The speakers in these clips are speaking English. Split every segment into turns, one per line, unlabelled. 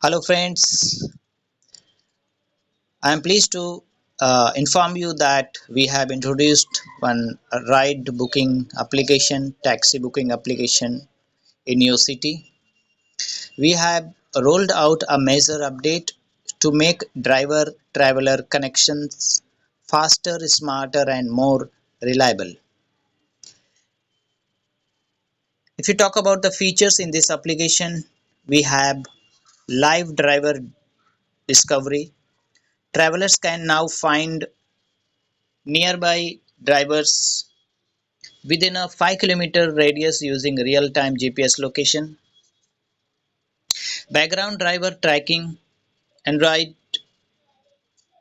Hello friends, I am pleased to inform you that we have introduced one ride booking application, taxi booking application in your city. We have rolled out a major update to make driver traveler connections faster, smarter and more reliable. If you talk about the features in this application, we have live driver discovery. Travelers can now find nearby drivers within a 5 kilometer radius using real-time GPS location. Background driver tracking, Android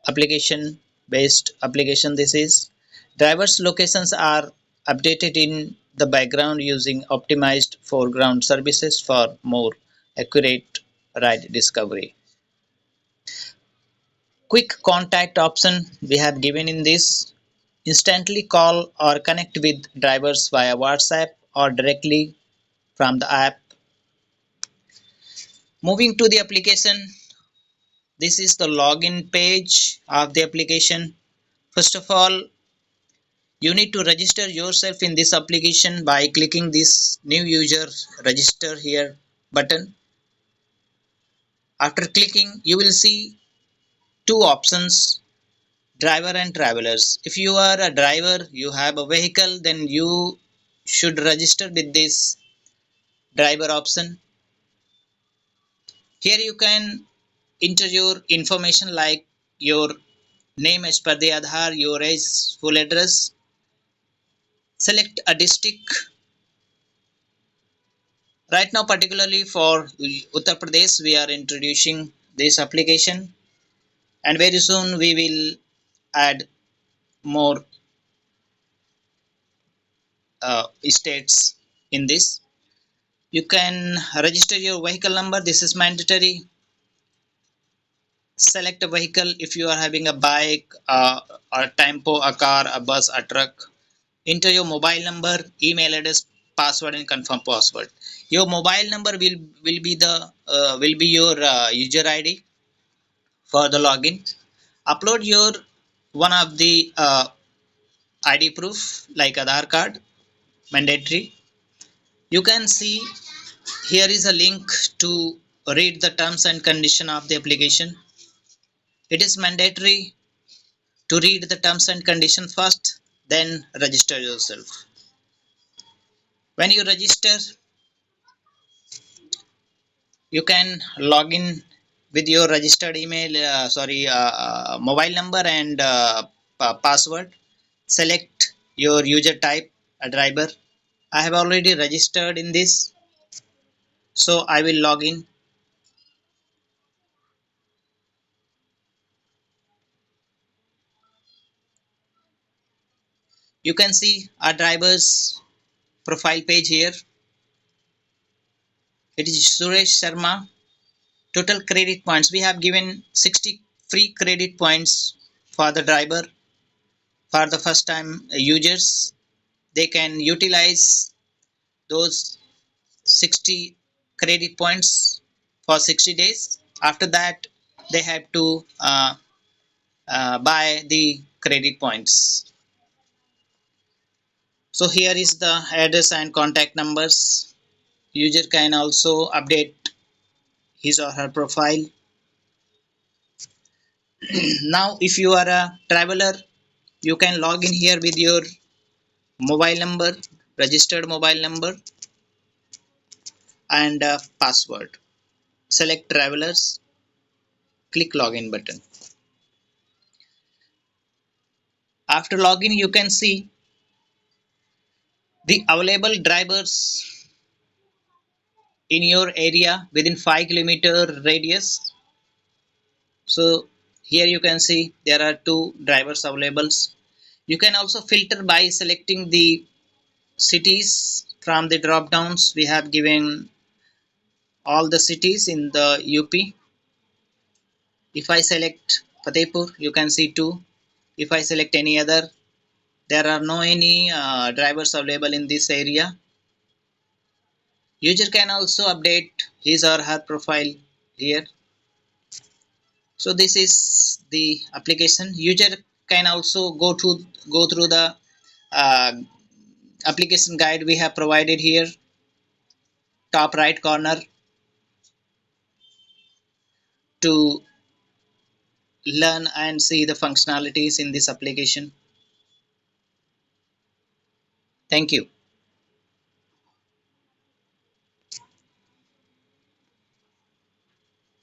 application based application this is. Drivers locations are updated in the background using optimized foreground services for more accurate ride discovery. Quick contact option we have given in this. Instantly call or connect with drivers via WhatsApp or directly from the app. Moving to the application, this is the login page of the application. First of all, you need to register yourself in this application by clicking this new user register here button. After clicking, you will see two options, driver and travelers. If you are a driver, you have a vehicle, then you should register with this driver option. Here you can enter your information like your name as per the Aadhaar, your age, full address. Select a district. Right now, particularly for Uttar Pradesh, we are introducing this application, and very soon we will add more states in this. You can register your vehicle number. This is mandatory. Select a vehicle if you are having a bike, or a tempo, a car, a bus, a truck. Enter your mobile number, email address, password, and confirm password. Your mobile number will be your user ID for the login. Upload your one of the ID proof like Aadhaar card, mandatory. You can see here is a link to read the terms and condition of the application. It is mandatory to read the terms and condition first, then register yourself. When you register, you can log in with your registered email, mobile number and password. Select your user type, a driver. I have already registered in this, so I will log in. You can see our driver's profile page here. It is Suresh Sharma. Total credit points, we have given 60 free credit points for the driver. For the first time users, they can utilize those 60 credit points for 60 days. After that, they have to buy the credit points. So here is the address and contact numbers. User can also update his or her profile. Now if you are a traveler, you can log in here with your mobile number, registered mobile number, and password. Select travelers, click login button. After login, you can see the available drivers in your area within 5 kilometer radius. So here you can see there are two drivers available. You can also filter by selecting the cities from the drop downs. We have given all the cities in the UP. If I select Fatehpur, you can see two. If I select any other, there are no any drivers available in this area. User can also update his or her profile here. So this is the application. User can also go through the uh, application guide we have provided here, top right corner, to learn and see the functionalities in this application. Thank you.